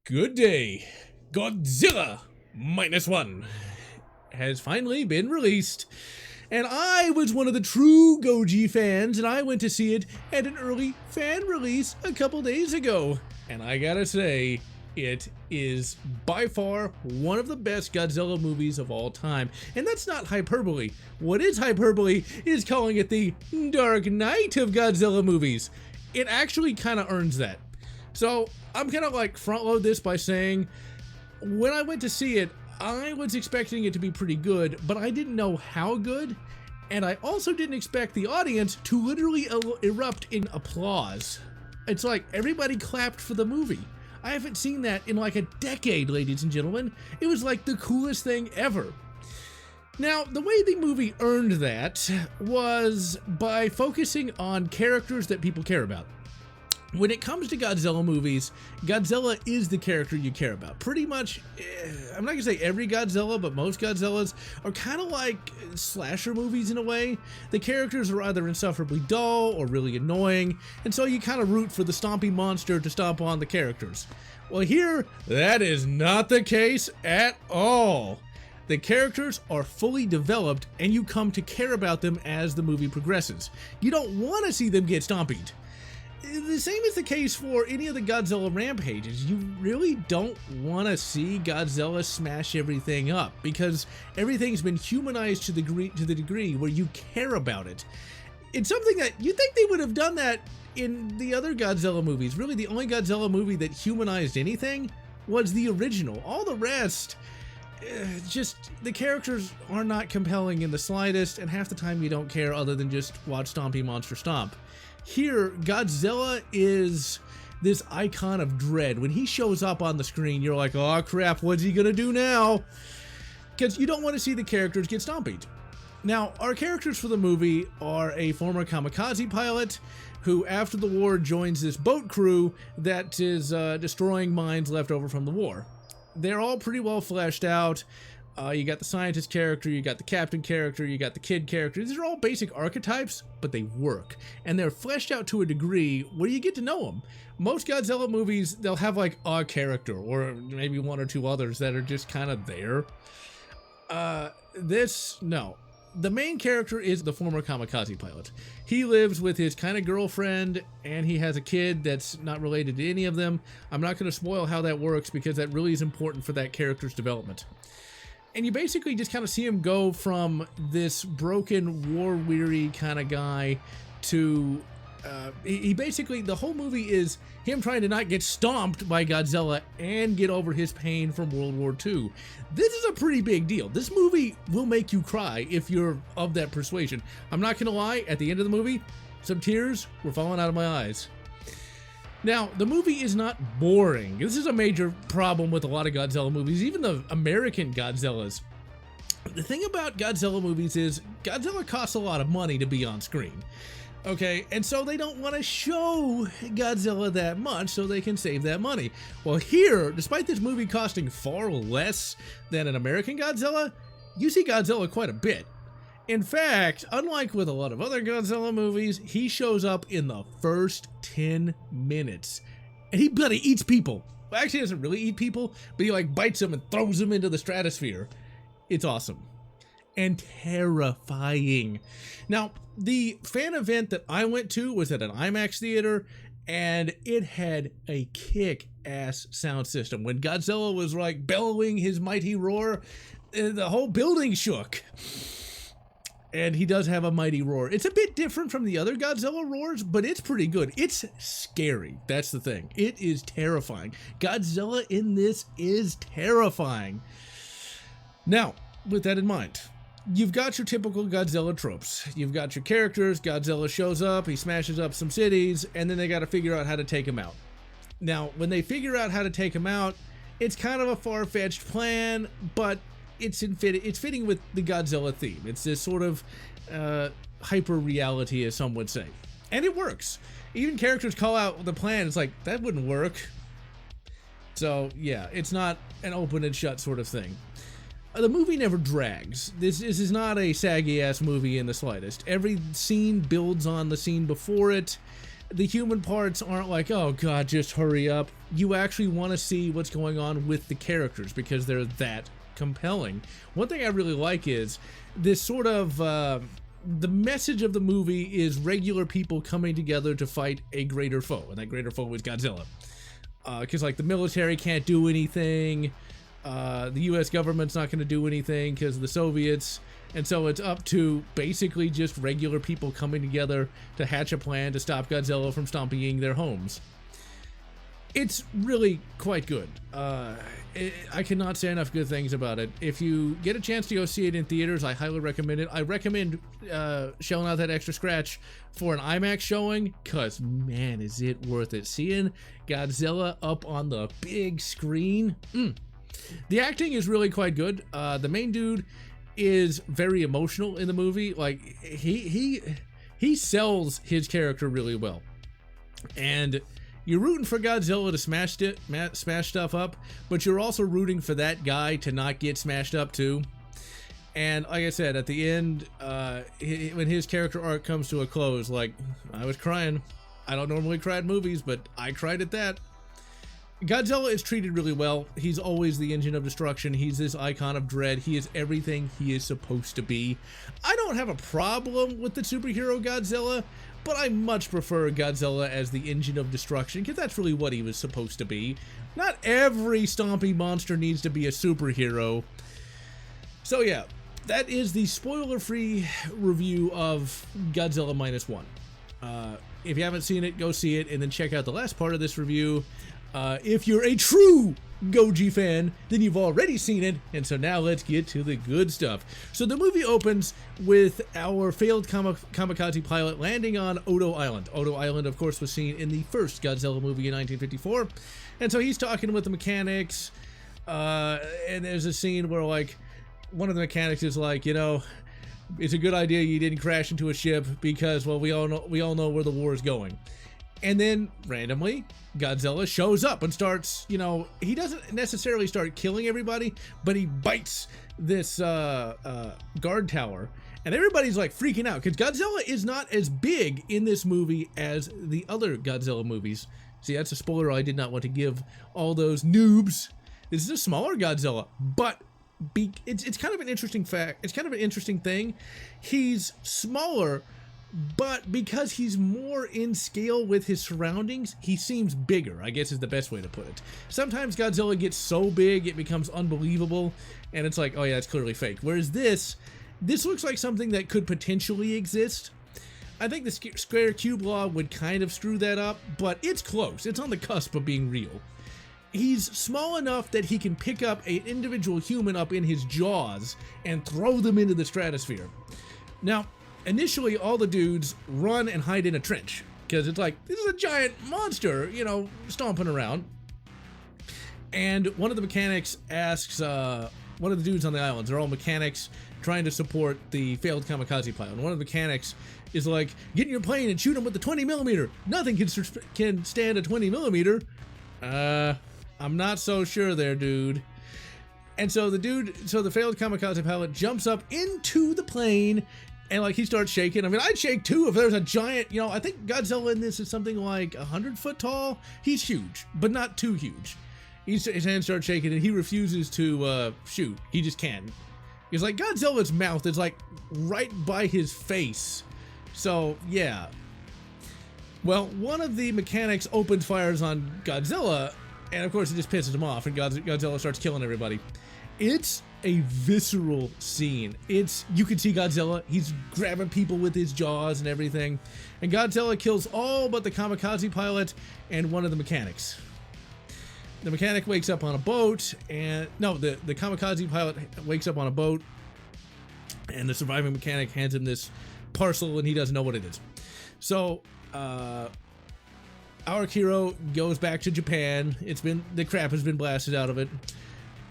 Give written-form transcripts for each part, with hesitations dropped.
Good day. Godzilla Minus One has finally been released. And I was one of the true Goji fans, and I went to see it at an early fan release a couple days ago. And I gotta say, it is by far one of the best Godzilla movies of all time. And that's not hyperbole. What is hyperbole is calling it the Dark Knight of Godzilla movies. It actually kind of earns that. So I'm gonna like front load this by saying, when I went to see it, I was expecting it to be pretty good, but I didn't know how good, and I also didn't expect the audience to literally erupt in applause. It's like everybody clapped for the movie. I haven't seen that in like a decade, ladies and gentlemen. It was like the coolest thing ever. Now, the way the movie earned that was by focusing on characters that people care about. When it comes to Godzilla movies, Godzilla is the character you care about. Pretty much, I'm not gonna say every Godzilla, but most Godzillas are kind of like slasher movies in a way. The characters are either insufferably dull or really annoying, and so you kind of root for the stompy monster to stomp on the characters. Well, here, that is not the case at all. The characters are fully developed, and you come to care about them as the movie progresses. You don't want to see them get stompied. The same is the case for any of the Godzilla rampages. You really don't want to see Godzilla smash everything up because everything's been humanized to the degree where you care about it. It's something that you think they would have done that in the other Godzilla movies. Really, the only Godzilla movie that humanized anything was the original. All the rest, just the characters are not compelling in the slightest, and half the time you don't care other than just watch Stompy Monster stomp. Here, Godzilla is this icon of dread. When he shows up on the screen, you're like, oh crap, what's he gonna do now? Because you don't want to see the characters get stompied. Now, our characters for the movie are a former kamikaze pilot who, after the war, joins this boat crew that is destroying mines left over from the war. They're all pretty well fleshed out. You got the scientist character, you got the captain character, you got the kid character. These are all basic archetypes, but they work. And they're fleshed out to a degree where you get to know them. Most Godzilla movies, they'll have like a character, or maybe one or two others that are just kind of there. No. The main character is the former kamikaze pilot. He lives with his kind of girlfriend, and he has a kid that's not related to any of them. I'm not going to spoil how that works because that really is important for that character's development. And you basically just kind of see him go from this broken, war-weary kind of guy to... he basically, the whole movie is him trying to not get stomped by Godzilla and get over his pain from World War II. This is a pretty big deal. This movie will make you cry if you're of that persuasion. I'm not going to lie, at the end of the movie, some tears were falling out of my eyes. Now, the movie is not boring. This is a major problem with a lot of Godzilla movies, even the American Godzillas. The thing about Godzilla movies is Godzilla costs a lot of money to be on screen. Okay, and so they don't want to show Godzilla that much so they can save that money. Well, here, despite this movie costing far less than an American Godzilla, you see Godzilla quite a bit. In fact, unlike with a lot of other Godzilla movies, he shows up in the first 10 minutes. And he bloody eats people. Well, actually, he doesn't really eat people, but he like bites them and throws them into the stratosphere. It's awesome. And terrifying. Now, the fan event that I went to was at an IMAX theater, and it had a kick-ass sound system. When Godzilla was like bellowing his mighty roar, the whole building shook. And he does have a mighty roar. It's a bit different from the other Godzilla roars, but it's pretty good. It's scary. That's the thing. It is terrifying. Godzilla in this is terrifying. Now, with that in mind, you've got your typical Godzilla tropes. You've got your characters. Godzilla shows up, he smashes up some cities, and then they got to figure out how to take him out. Now, when they figure out how to take him out, it's kind of a far-fetched plan, but it's fitting with the Godzilla theme. It's this sort of hyper reality, as some would say, and it works. Even characters call out the plan. It's like, that wouldn't work. So yeah, it's not an open and shut sort of thing. The movie never drags. This is not a saggy ass movie in the slightest. Every scene builds on the scene before it. the human parts aren't like, oh god, just hurry up. You actually want to see what's going on with the characters because they're that compelling. One thing I really like is this sort of the message of the movie is regular people coming together to fight a greater foe, and that greater foe is Godzilla. Because like the military can't do anything, the US government's not going to do anything because of the Soviets, and so it's up to basically just regular people coming together to hatch a plan to stop Godzilla from stomping their homes. It's really quite good. I cannot say enough good things about it. If you get a chance to go see it in theaters, I highly recommend it. I recommend shelling out that extra scratch for an IMAX showing, because man, is it worth it. Seeing Godzilla up on the big screen. The acting is really quite good. The main dude is very emotional in the movie. Like he sells his character really well, and you're rooting for Godzilla to smash stuff up, but you're also rooting for that guy to not get smashed up too. And like I said, at the end, when his character arc comes to a close, like, I was crying. I don't normally cry at movies, but I cried at that. Godzilla is treated really well. He's always the engine of destruction. He's this icon of dread. He is everything he is supposed to be. I don't have a problem with the superhero Godzilla, but I much prefer Godzilla as the engine of destruction, because that's really what he was supposed to be. Not every stomping monster needs to be a superhero. So yeah, that is the spoiler-free review of Godzilla Minus One. If you haven't seen it, go see it, and then check out the last part of this review. If you're a true Goji fan, then you've already seen it, and so now let's get to the good stuff. So the movie opens with our failed kamikaze pilot landing on Odo Island. Odo Island, of course, was seen in the first Godzilla movie in 1954, and so he's talking with the mechanics, and there's a scene where, like, one of the mechanics is like, you know, it's a good idea you didn't crash into a ship because, well, we all know where the war is going. And then, randomly, Godzilla shows up and starts, you know, he doesn't necessarily start killing everybody, but he bites this guard tower. And everybody's, like, freaking out, because Godzilla is not as big in this movie as the other Godzilla movies. See, that's a spoiler I did not want to give all those noobs. This is a smaller Godzilla, but it's kind of an interesting fact. It's kind of an interesting thing. He's smaller, but because he's more in scale with his surroundings, he seems bigger, I guess is the best way to put it. Sometimes Godzilla gets so big it becomes unbelievable, and it's like, oh yeah, it's clearly fake. Whereas this looks like something that could potentially exist. I think the square cube law would kind of screw that up, but it's close. It's on the cusp of being real. He's small enough that he can pick up an individual human up in his jaws and throw them into the stratosphere. Now, initially, all the dudes run and hide in a trench, because it's like, this is a giant monster, you know, stomping around. And one of the mechanics asks, one of the dudes on the islands, they're all mechanics trying to support the failed kamikaze pilot. And one of the mechanics is like, get in your plane and shoot him with the 20mm. Nothing can stand a 20mm. I'm not so sure there, dude. And so the failed kamikaze pilot jumps up into the plane, and like he starts shaking. I mean, I'd shake too if there was a giant, you know, I think Godzilla in this is something like 100 foot tall. He's huge, but not too huge. His hands start shaking, and he refuses to shoot. He just can't. He's like, Godzilla's mouth is like right by his face. So yeah. Well, one of the mechanics opens fires on Godzilla, and of course it just pisses him off, and Godzilla starts killing everybody. It's a visceral scene. You can see Godzilla, he's grabbing people with his jaws and everything, and Godzilla kills all but the kamikaze pilot and one of the mechanics. The mechanic wakes up on a boat, and no, the kamikaze pilot wakes up on a boat, and the surviving mechanic hands him this parcel, and he doesn't know what it is. So our hero goes back to Japan. The crap has been blasted out of it,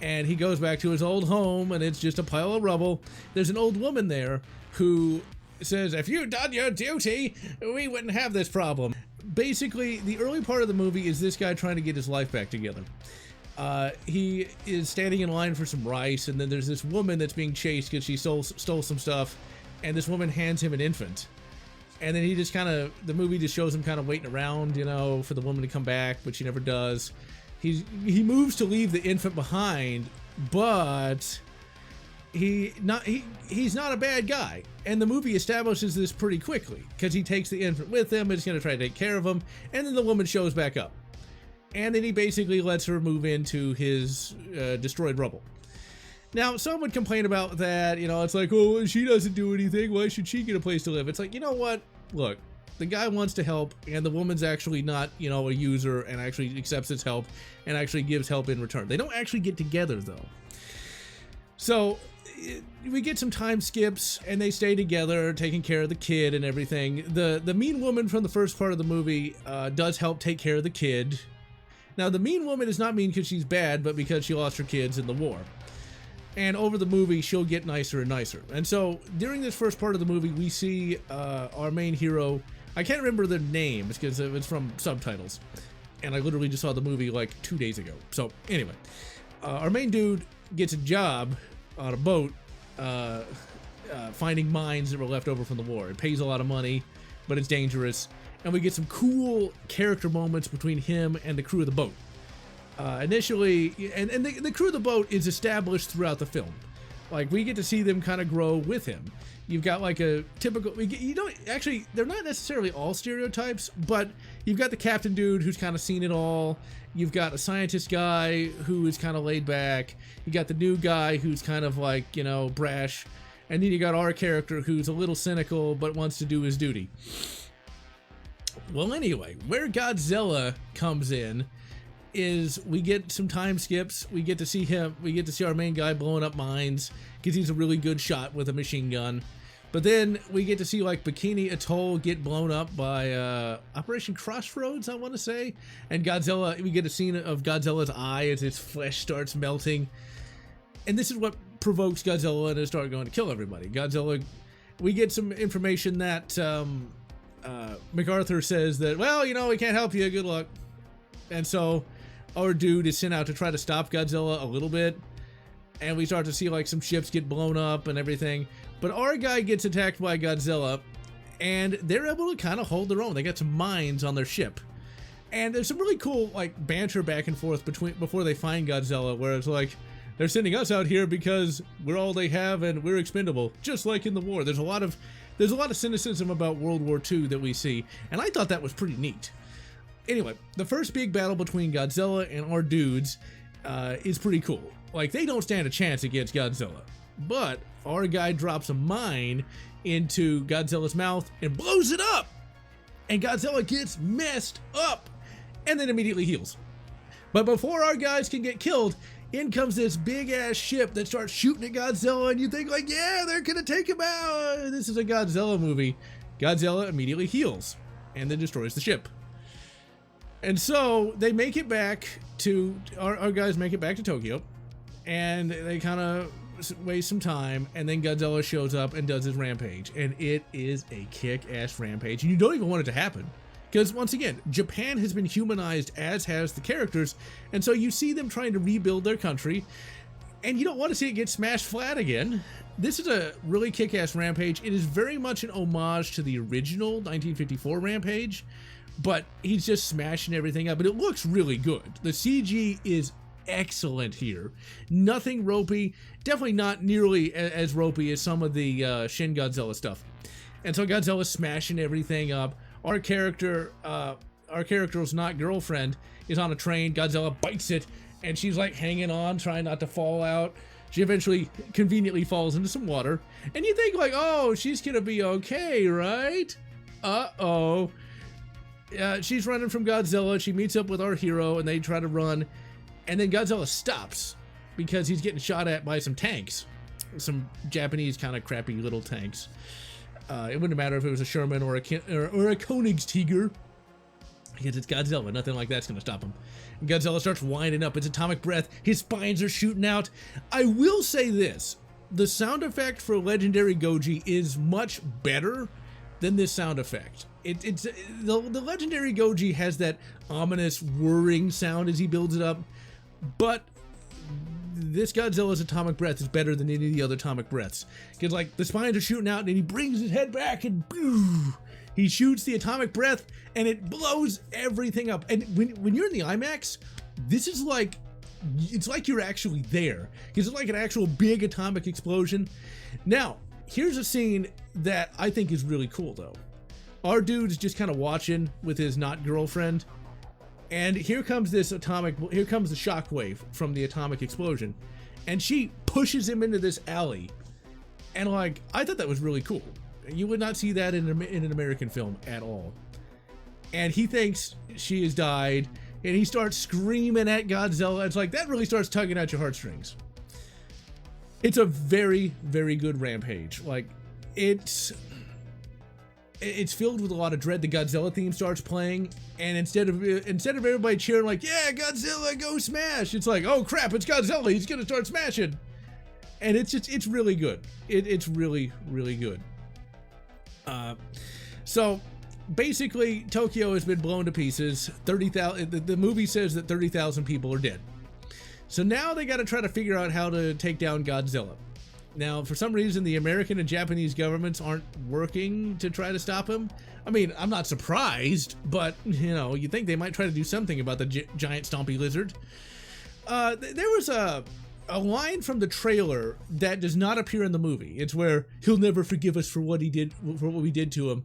and he goes back to his old home, and it's just a pile of rubble. There's an old woman there who says, if you'd done your duty, we wouldn't have this problem. Basically, the early part of the movie is this guy trying to get his life back together. He is standing in line for some rice, and then there's this woman that's being chased because she stole some stuff, and this woman hands him an infant. And then he just kind of, the movie just shows him kind of waiting around, you know, for the woman to come back, but she never does. He moves to leave the infant behind, but he's not a bad guy. And the movie establishes this pretty quickly because he takes the infant with him and is going to try to take care of him. And then the woman shows back up. And then he basically lets her move into his destroyed rubble. Now, some would complain about that, you know, it's like, oh, she doesn't do anything, why should she get a place to live? It's like, you know what, look, the guy wants to help, and the woman's actually not, you know, a user, and actually accepts his help, and actually gives help in return. They don't actually get together, though. So, we get some time skips, and they stay together, taking care of the kid and everything. The mean woman from the first part of the movie does help take care of the kid. Now, the mean woman is not mean because she's bad, but because she lost her kids in the war. And over the movie, she'll get nicer and nicer. And so, during this first part of the movie, we see our main hero. I can't remember their names because it's from subtitles. And I literally just saw the movie like 2 days ago. So, anyway. Our main dude gets a job on a boat finding mines that were left over from the war. It pays a lot of money, but it's dangerous. And we get some cool character moments between him and the crew of the boat. Initially, and the crew of the boat is established throughout the film. Like, we get to see them kind of grow with him. You've got like a typical, you don't actually, they're not necessarily all stereotypes, but you've got the captain dude who's kind of seen it all. You've got a scientist guy who is kind of laid back. You got the new guy who's kind of like, you know, brash. And then you got our character who's a little cynical but wants to do his duty. Well, anyway, where Godzilla comes in is we get some time skips. We get to see him, we get to see our main guy blowing up mines because he's a really good shot with a machine gun. But then we get to see like Bikini Atoll get blown up by Operation Crossroads, I want to say. And Godzilla, we get a scene of Godzilla's eye as its flesh starts melting. And this is what provokes Godzilla to start going to kill everybody. Godzilla, we get some information that MacArthur says that, well, you know, we can't help you, good luck. And so our dude is sent out to try to stop Godzilla a little bit. And we start to see like some ships get blown up and everything. But our guy gets attacked by Godzilla, and they're able to kind of hold their own. They got some mines on their ship. And there's some really cool like banter back and forth before they find Godzilla, where it's like, they're sending us out here because we're all they have and we're expendable, just like in the war. There's a lot of cynicism about World War II that we see, and I thought that was pretty neat. Anyway, the first big battle between Godzilla and our dudes is pretty cool. Like, they don't stand a chance against Godzilla. But our guy drops a mine into Godzilla's mouth and blows it up! And Godzilla gets messed up! And then immediately heals. But before our guys can get killed, in comes this big-ass ship that starts shooting at Godzilla, and you think, like, yeah, they're gonna take him out! This is a Godzilla movie. Godzilla immediately heals, and then destroys the ship. And so, they make it back to, our guys make it back to Tokyo, and they kind of waste some time, and then Godzilla shows up and does his rampage, and it is a kick-ass rampage, and you don't even want it to happen. Because, once again, Japan has been humanized, as has the characters, and so you see them trying to rebuild their country, and you don't want to see it get smashed flat again. This is a really kick-ass rampage. It is very much an homage to the original 1954 Rampage, but he's just smashing everything up, but it looks really good. The CG is excellent here. Nothing ropey, definitely not nearly as ropey as some of the Shin Godzilla stuff. And so Godzilla's smashing everything up. Our character's not girlfriend is on a train. Godzilla bites it, and she's like hanging on, trying not to fall out. She eventually conveniently falls into some water, and you think like, oh, she's gonna be okay, right? Uh-oh. She's running from Godzilla. She meets up with our hero, and they try to run, and then Godzilla stops because he's getting shot at by some tanks, some Japanese kind of crappy little tanks. It wouldn't matter if it was a Sherman or a Koenigstiger, because it's Godzilla. Nothing like that's going to stop him. And Godzilla starts winding up. It's atomic breath. His spines are shooting out. I will say this. The sound effect for Legendary Goji is much better than this sound effect. The Legendary Goji has that ominous whirring sound as he builds it up, but this Godzilla's atomic breath is better than any of the other atomic breaths. Because, like, the spines are shooting out, and he brings his head back, and boo, He shoots the atomic breath, and it blows everything up. And when you're in the IMAX, this is like, it's like you're actually there. It's like an actual big atomic explosion. Now, here's a scene that I think is really cool, though. Our dude's just kind of watching with his not girlfriend, and here comes the shockwave from the atomic explosion, and she pushes him into this alley. And like, I thought that was really cool. You would not see that in an American film at all. And he thinks she has died, and he starts screaming at Godzilla. It's like, that really starts tugging at your heartstrings. It's a very, very good rampage. Like, it's filled with a lot of dread. The Godzilla theme starts playing, and instead of everybody cheering like, yeah, Godzilla, go smash, it's like, oh crap, it's Godzilla, he's gonna start smashing. And it's really good. It's really, really good. So basically, Tokyo has been blown to pieces. 30,000. The movie says that 30,000 people are dead. So now they got to try to figure out how to take down Godzilla. Now, for some reason, the American and Japanese governments aren't working to try to stop him. I mean, I'm not surprised, but, you know, you think they might try to do something about the giant stompy lizard. There was a line from the trailer that does not appear in the movie. It's where, he'll never forgive us for what we did to him.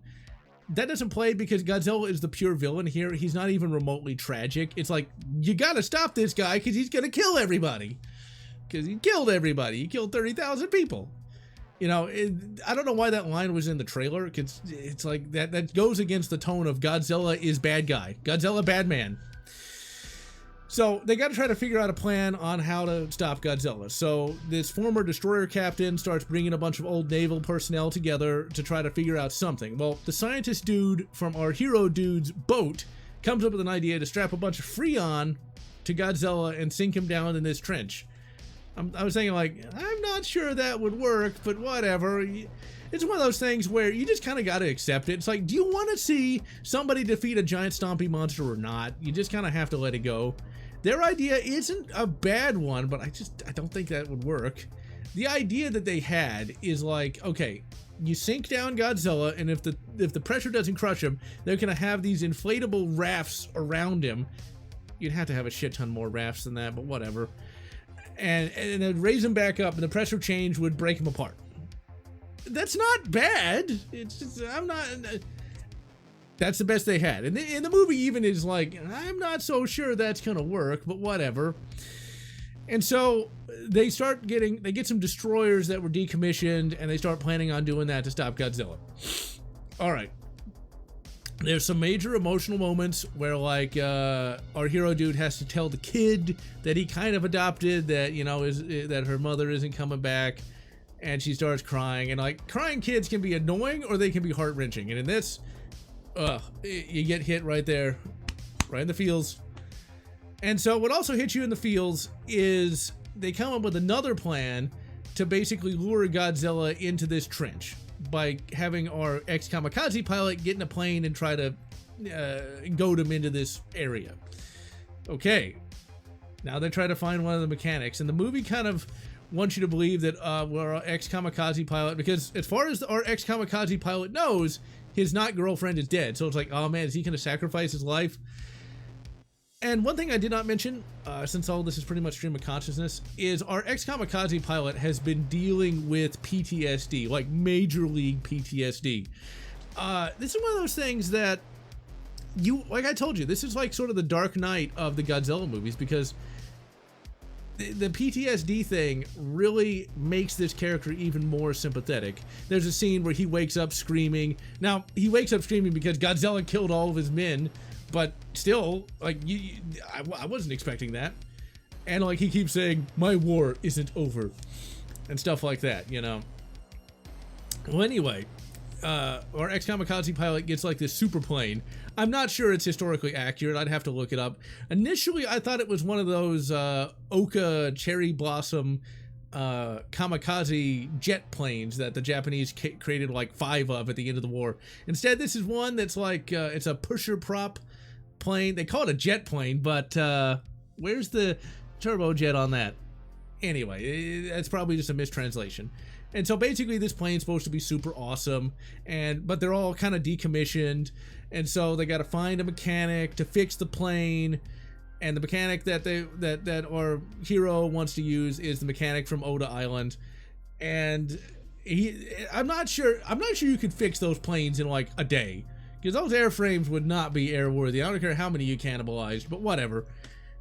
That doesn't play because Godzilla is the pure villain here. He's not even remotely tragic. It's like, you gotta stop this guy because he's gonna kill everybody. Because he killed everybody. He killed 30,000 people. You know, I don't know why that line was in the trailer, because it's like, that goes against the tone of Godzilla is bad guy. Godzilla bad man. So they got to try to figure out a plan on how to stop Godzilla. So this former destroyer captain starts bringing a bunch of old naval personnel together to try to figure out something. Well, the scientist dude from our hero dude's boat comes up with an idea to strap a bunch of Freon to Godzilla and sink him down in this trench. I was thinking, like, I'm not sure that would work, but whatever. It's one of those things where you just kind of got to accept it. It's like, do you want to see somebody defeat a giant stompy monster or not? You just kind of have to let it go. Their idea isn't a bad one, but I don't think that would work. The idea that they had is like, okay, you sink down Godzilla, and if the pressure doesn't crush him, they're gonna have these inflatable rafts around him. You'd have to have a shit ton more rafts than that, but whatever. And then raise him back up, and the pressure change would break him apart. That's not bad. It's just, that's the best they had. And the movie even is like, I'm not so sure that's gonna work, but whatever. And so they get some destroyers that were decommissioned, and they start planning on doing that to stop Godzilla. All right. There's some major emotional moments where, like, our hero dude has to tell the kid that he kind of adopted that, you know, that her mother isn't coming back, and she starts crying. And like, crying kids can be annoying or they can be heart-wrenching. And in this, you get hit right there, right in the feels. And so what also hits you in the feels is they come up with another plan to basically lure Godzilla into this trench by having our ex-kamikaze pilot get in a plane and try to goad him into this area. Okay, now they try to find one of the mechanics, and the movie kind of wants you to believe that we're our ex-kamikaze pilot, because as far as our ex-kamikaze pilot knows, his not girlfriend is dead. So it's like, oh man, is he gonna sacrifice his life? And one thing I did not mention, since all this is pretty much stream of consciousness, is our ex-kamikaze pilot has been dealing with PTSD, like major league PTSD. This is one of those things that like I told you, this is like sort of the Dark Knight of the Godzilla movies, because the PTSD thing really makes this character even more sympathetic. There's a scene where he wakes up screaming. Now, he wakes up screaming because Godzilla killed all of his men, but still, like, I wasn't expecting that. And like, he keeps saying, my war isn't over, and stuff like that, you know. Well, anyway, our ex-kamikaze pilot gets like this super plane. I'm not sure it's historically accurate. I'd have to look it up. Initially, I thought it was one of those Oka cherry blossom kamikaze jet planes that the Japanese created like 5 of at the end of the war. Instead, this is one that's like, it's a pusher prop plane. They call it a jet plane, but where's the turbojet on that? Anyway, that's probably just a mistranslation. And so basically this plane's supposed to be super awesome, but they're all kind of decommissioned, and so they got to find a mechanic to fix the plane. And the mechanic that our hero wants to use is the mechanic from Oda Island. And I'm not sure you could fix those planes in like a day, because those airframes would not be airworthy. I don't care how many you cannibalized, but whatever.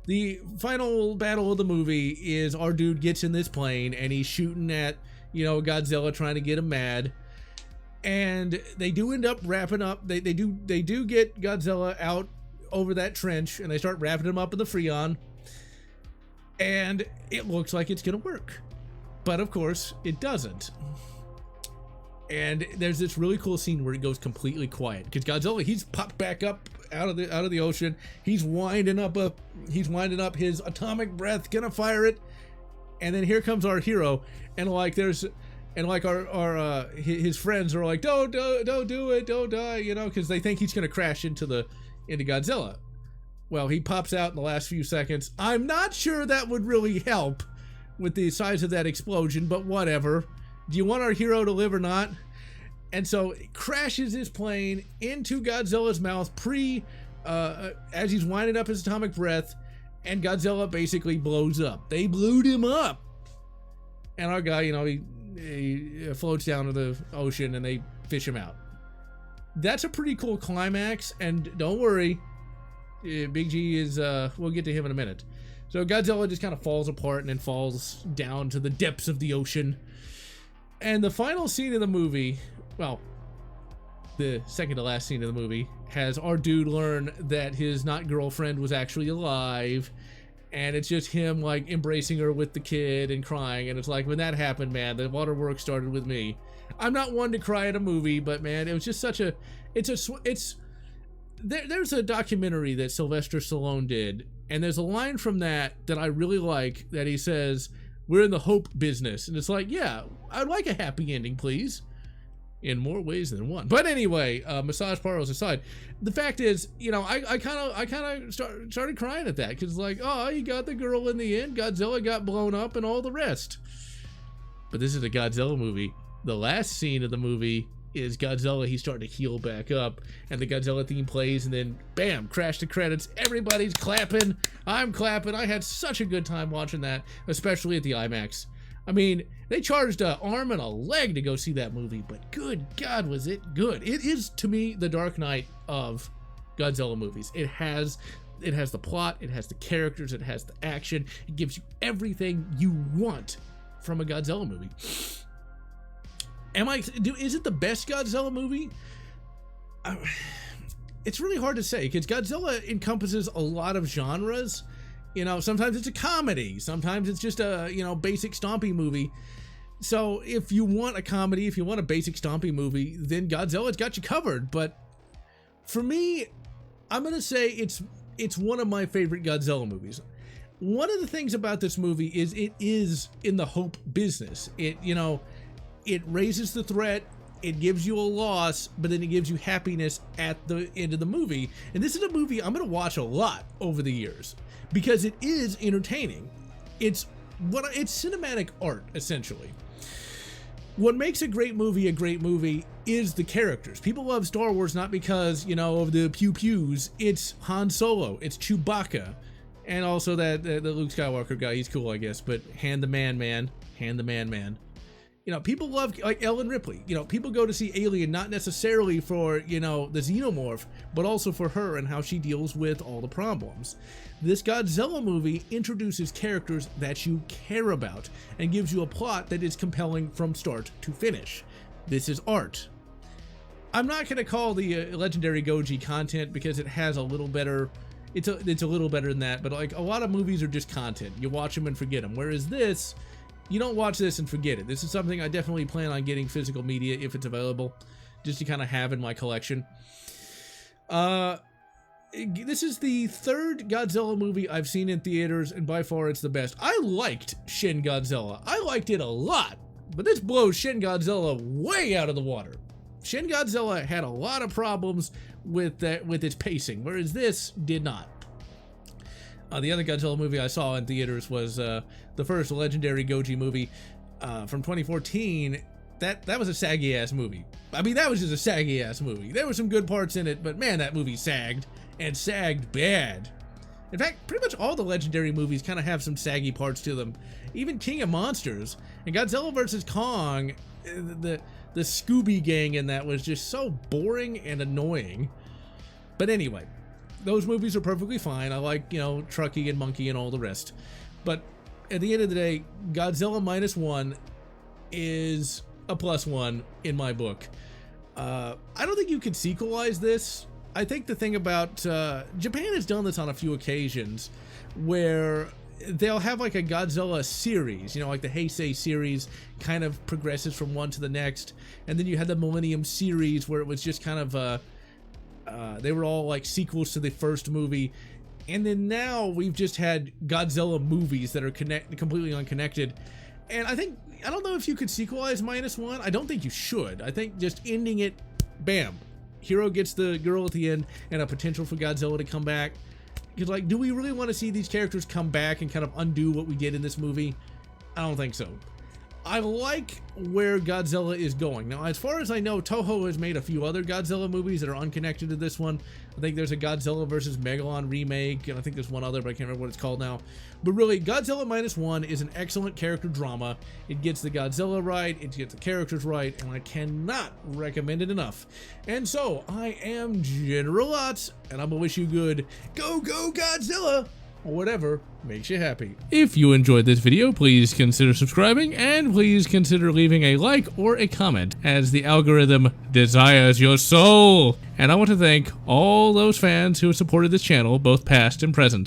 The final battle of the movie is our dude gets in this plane and he's shooting at, Godzilla, trying to get him mad. And they do end up wrapping up. They do get Godzilla out over that trench, and they start wrapping him up in the Freon. And it looks like it's gonna work, but of course it doesn't. And there's this really cool scene where it goes completely quiet because Godzilla, he's popped back up out of the ocean. He's winding up his atomic breath, gonna fire it. And then here comes our hero, and his friends are like, don't do it, don't die, because they think he's gonna crash into Godzilla. Well, he pops out in the last few seconds. I'm not sure that would really help with the size of that explosion, but whatever. Do you want our hero to live or not? And so it crashes his plane into Godzilla's mouth as he's winding up his atomic breath, and Godzilla basically blows up. They blew him up. And our guy, he floats down to the ocean and they fish him out. That's a pretty cool climax, and don't worry, Big G is, we'll get to him in a minute. So Godzilla just kind of falls apart and then falls down to the depths of the ocean. And the final scene of the movie, well, the second to last scene of the movie, has our dude learn that his not girlfriend was actually alive, and it's just him like embracing her with the kid and crying. And it's like, when that happened, man, the waterworks started with me. I'm not one to cry at a movie, but man, it was just such a, there's a documentary that Sylvester Stallone did, and there's a line from that I really like, that he says, "We're in the hope business." And it's like, yeah, I'd like a happy ending, please, in more ways than one. But anyway, massage parlors aside, the fact is, I kind of started crying at that, because like, oh, you got the girl in the end, Godzilla got blown up, and all the rest. But this is a Godzilla movie. The last scene of the movie is Godzilla. He's starting to heal back up, and the Godzilla theme plays, and then bam, crash the credits. Everybody's clapping. I'm clapping. I had such a good time watching that, especially at the IMAX. I mean, they charged an arm and a leg to go see that movie, but good God, was it good. It is, to me, the Dark Knight of Godzilla movies. It has the plot, it has the characters, it has the action. It gives you everything you want from a Godzilla movie. Is it the best Godzilla movie? It's really hard to say, because Godzilla encompasses a lot of genres. Sometimes it's a comedy, sometimes it's just a, basic stompy movie. So if you want a comedy, if you want a basic stompy movie, then Godzilla's got you covered. But for me, I'm gonna say it's one of my favorite Godzilla movies. One of the things about this movie is it is in the hope business. It raises the threat, it gives you a loss, but then it gives you happiness at the end of the movie. And this is a movie I'm going to watch a lot over the years, because it is entertaining. It's cinematic art, essentially. What makes a great movie is the characters. People love Star Wars not because, of the pew-pews. It's Han Solo, it's Chewbacca, and also the Luke Skywalker guy. He's cool, I guess, but hand the man. People love, like, Ellen Ripley. People go to see Alien not necessarily for, the xenomorph, but also for her and how she deals with all the problems. This Godzilla movie introduces characters that you care about and gives you a plot that is compelling from start to finish. This is art. I'm not going to call the legendary Goji content, because it has a little better, it's a little better than that, but like a lot of movies are just content. You watch them and forget them. Whereas this, you don't watch this and forget it. This is something I definitely plan on getting physical media if it's available, just to kind of have in my collection. This is the third Godzilla movie I've seen in theaters, and by far it's the best. I liked Shin Godzilla. I liked it a lot, but this blows Shin Godzilla way out of the water. Shin Godzilla had a lot of problems with its pacing, whereas this did not. The other Godzilla movie I saw in theaters was the first legendary Goji movie. from 2014, that was a saggy ass movie. I mean, that was just a saggy ass movie. There were some good parts in it, but man, that movie sagged, and sagged bad. In fact, pretty much all the Legendary movies kind of have some saggy parts to them. Even King of Monsters and Godzilla vs. Kong, the Scooby Gang in that was just so boring and annoying. But anyway, those movies are perfectly fine. I like, you know, Truckee and Monkey and all the rest. But at the end of the day, Godzilla Minus One is a +1 in my book. I don't think you could sequelize this. I think the thing about Japan has done this on a few occasions where they'll have like a Godzilla series, you know, like the Heisei series kind of progresses from one to the next, and then you had the Millennium series where it was just kind of they were all like sequels to the first movie, and then now we've just had Godzilla movies that are completely unconnected. And I don't know if you could sequelize Minus One. I don't think you should. I think just ending it, bam, hero gets the girl at the end and a potential for Godzilla to come back. Because, like, do we really want to see these characters come back and kind of undo what we did in this movie? I don't think so. I like where Godzilla is going. Now, as far as I know, Toho has made a few other Godzilla movies that are unconnected to this one. I think there's a Godzilla vs. Megalon remake, and I think there's one other, but I can't remember what it's called now. But really, Godzilla Minus One is an excellent character drama. It gets the Godzilla right, it gets the characters right, and I cannot recommend it enough. And so, I am GeneralLotz, and I'm gonna wish you good. Go, go, Godzilla! Or whatever makes you happy. If you enjoyed this video, please consider subscribing, and please consider leaving a like or a comment, as the algorithm desires your soul. And I want to thank all those fans who have supported this channel, both past and present.